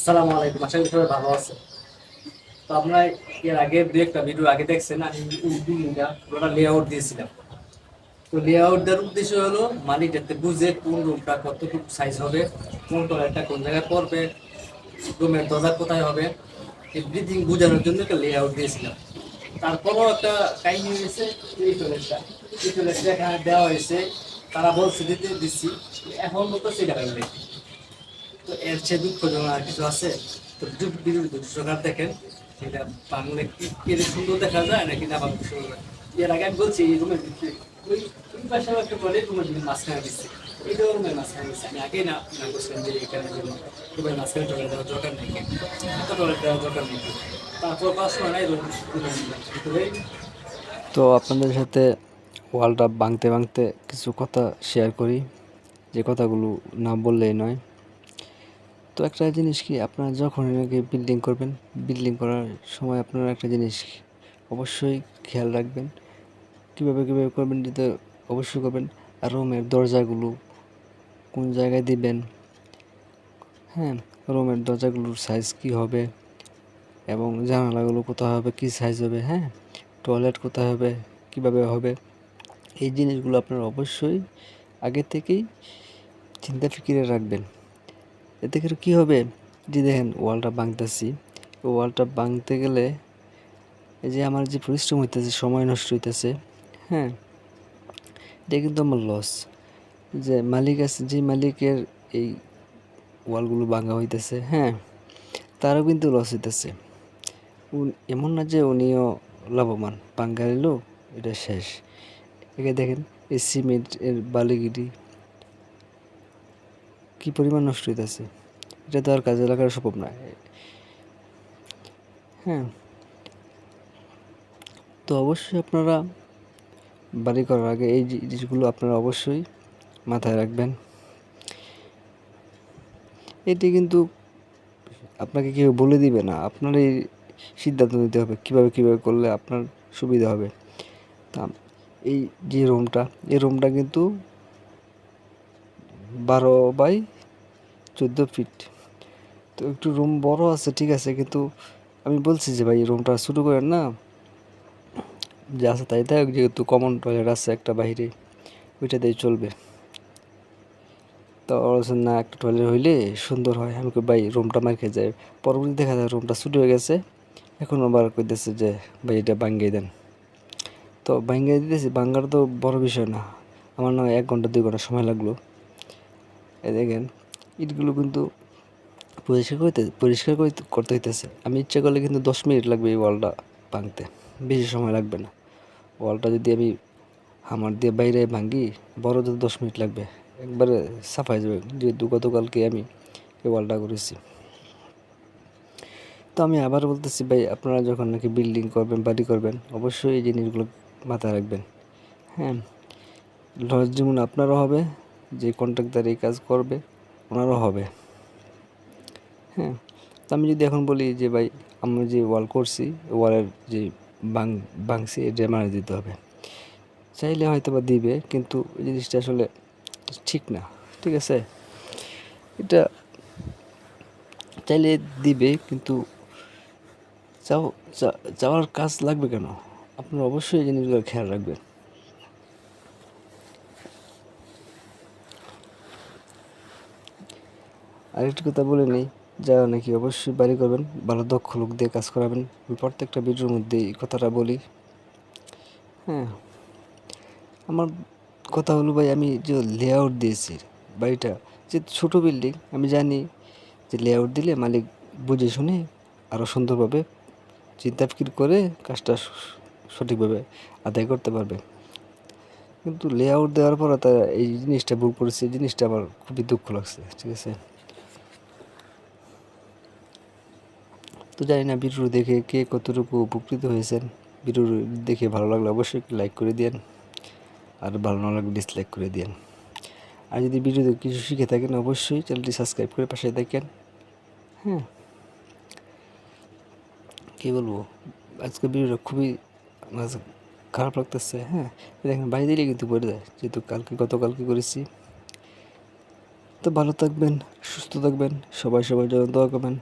আসসালামু আলাইকুম, আশা করি সবাই ভালো আছে। তো আপনারা এর আগে দু একটা ভিডিও আগে দেখছেন, আমি বিল্ডিংটা পুরোটা লেআউট দিয়েছিলাম। তো লেআউট দেওয়ার উদ্দেশ্য হলো মালিক যাতে বুঝে কোন রুমটা কতটুকু সাইজ হবে, কোন টয়লেটটা কোন জায়গায় পড়বে, রুমের দরজা কোথায় হবে, এভরিথিং বোঝানোর জন্য একটা লেআউট দিয়েছিলাম। তারপরও একটা কাহিনী হয়েছে, এই টয়লেটটা এখানে দেওয়া হয়েছে, তারা বলছে দিতে দিচ্ছি, এখন মতো সেটা পাইবে। তো এর চেয়ে দুঃখজনক আর কিছু আছে? তো বিরোধী সরকার দেখেন এটা বাংলা কি এর সুন্দর দেখা যায় নাকি না বাংলা সুন্দর। এর আগে আমি বলছি এই রুমের ভিতরে ওই ওই পাশে একটা বলে রুমের মাঝখানে দিচ্ছে, এইটা রুমের মাঝখানে দিচ্ছে। আমি আগেই না করছিলাম যে এখানে রুমের মাঝখানে টয়লেট দেওয়ার দরকার নেই, এত টয়লেট দেওয়ার দরকার নেই। তারপর পাঁচ সময় নাই রুমের ভিতরে। তো আপনাদের সাথে ওয়ালটা ভাঙতে ভাঙতে কিছু কথা শেয়ার করি, যে কথাগুলো না বললেই নয়। তো একটা জিনিস কি, আপনারা যখন নাকি বিল্ডিং করবেন, বিল্ডিং করার সময় আপনারা একটা জিনিস অবশ্যই খেয়াল রাখবেন, কীভাবে করবেন যেটা অবশ্যই করবেন। আর রুমের দরজাগুলো কোন জায়গায় দিবেন, হ্যাঁ, রুমের দরজাগুলোর সাইজ কী হবে এবং জানালাগুলো কোথায় হবে, কী সাইজ হবে, হ্যাঁ, টয়লেট কোথায় হবে, কীভাবে হবে, এই জিনিসগুলো আপনারা অবশ্যই আগে থেকেই চিন্তা ফিকিরে রাখবেন। এতে করে কী হবে, যে দেখেন ওয়ালটা ভাঙতেছি, ওয়ালটা ভাঙতে গেলে এই যে আমার যে পরিশ্রম হইতেছে, সময় নষ্ট হইতেছে, হ্যাঁ, এটা কিন্তু আমার লস। যে মালিক আছে, যে মালিকের এই ওয়ালগুলো ভাঙা হইতেছে, হ্যাঁ, তারও কিন্তু লস হইতেছে। এমন না যে উনিও লাভবান, ভাঙ্গা নিল এটা শেষ। একে দেখেন এই সিমেন্ট এর বালিগিরি কি পরিমাণ নষ্ট হইতেছে, এটা তো আর কাজে লাগার সম্ভব না, হ্যাঁ। তো অবশ্যই আপনারা বাড়ি করার আগে এই জিনিসগুলো আপনারা অবশ্যই মাথায় রাখবেন। এটি কিন্তু আপনাকে কেউ বলে দিবে না, আপনারই সিদ্ধান্ত নিতে হবে কীভাবে করলে আপনার সুবিধা হবে। তা এই যে রুমটা, এই রুমটা কিন্তু 12 বাই 14 ফিট। তো একটু রুম বড় আছে, ঠিক আছে, কিন্তু আমি বলছি যে ভাই রুমটা শুরু করেন না, যা আছে তাই থাক, যেহেতু কমন টয়লেট আছে একটা বাইরে, ওইটাতেই চলবে। তো বলছেন না একটা টয়লেট হইলে সুন্দর হয়। আমি কই ভাই রুমটা মার খেয়ে যায়, পরবর্তী দেখা যায় রুমটা ছোটো হয়ে গেছে, এখন আবার কইতেছে যে ভাই এটা ভাঙ্গিয়ে দেন। তো ভাঙ্গিয়ে দিতেছি, ভাঙ্গার তো বড় বিষয় না, আমার নয় 1 ঘন্টা 2 ঘন্টা সময় লাগলো। এই দেখেন ইটগুলো কিন্তু পরিষ্কার করতে হইতেছে। আমি ইচ্ছা করলে কিন্তু 10 মিনিট লাগবে এই ওয়ালটা ভাঙতে, বেশি সময় লাগবে না। ওয়ালটা যদি আমি হামার দিয়ে বাইরে ভাঙি, বড় তো 10 মিনিট লাগবে, একবারে সাফ হয়ে যাবে, যেহেতু গতকালকে আমি এই ওয়ালটা করেছি। তো আমি আবার বলতেছি ভাই, আপনারা যখন নাকি বিল্ডিং করবেন, বাড়ি করবেন, অবশ্যই এই জিনিসগুলো মাথায় রাখবেন, হ্যাঁ। লস যেমন আপনারও হবে, যে কন্ট্রাক্টর এই কাজ করবে ওনারও হবে, হ্যাঁ। তো আমি যদি এখন বলি যে ভাই আমরা যে ওয়াল করছি, ওয়ালের যে ভাঙছি এটা মারা দিতে হবে, চাইলে হয়তো বা দিবে, কিন্তু এই জিনিসটা আসলে ঠিক না, ঠিক আছে। এটা চাইলে দিবে, কিন্তু চাওয়ার কাজ লাগবে কেন, আপনারা অবশ্যই এই জিনিসগুলো খেয়াল রাখবেন। আরেকটা কথা বলে নেই, যারা নাকি অবশ্যই বাড়ি করবেন, ভালো দক্ষ লোক দিয়ে কাজ করাবেন। আমি প্রত্যেকটা ভিডিওর মধ্যে এই কথাটা বলি, হ্যাঁ। আমার কথা হলো ভাই, আমি যে লেআউট দিয়েছি বাড়িটা, যে ছোটো বিল্ডিং, আমি জানি যে লেআউট দিলে মালিক বুঝে শুনে আরও সুন্দরভাবে চিন্তা ফিকির করে কাজটা সঠিকভাবে আদায় করতে পারবে। কিন্তু লেআউট দেওয়ার পর তারা এই জিনিসটা ভুল করেছে, এই জিনিসটা আমার খুবই দুঃখ লাগছে, ঠিক আছে। তো জানি না ভিডিও দেখে কে কতটুকু উপকৃত হয়েছেন। ভিডিও দেখে ভালো লাগলে অবশ্যই লাইক করে দিন, আর ভালো না লাগলে ডিসলাইক করে দিন। আর যদি ভিডিওতে কিছু শিখে থাকেন অবশ্যই চ্যানেলটি সাবস্ক্রাইব করে পাশে থাকেন, হ্যাঁ। কী বলবো, আজকে ভিডিওটা খুবই খারাপ লাগতেছে, হ্যাঁ। দেখেন বাইরে দিলে কিন্তু পড়ে যায়, যেহেতু গতকালকে করেছি। তো ভালো থাকবেন, সুস্থ থাকবেন, সবাই সবার জন্য দোয়া করবেন।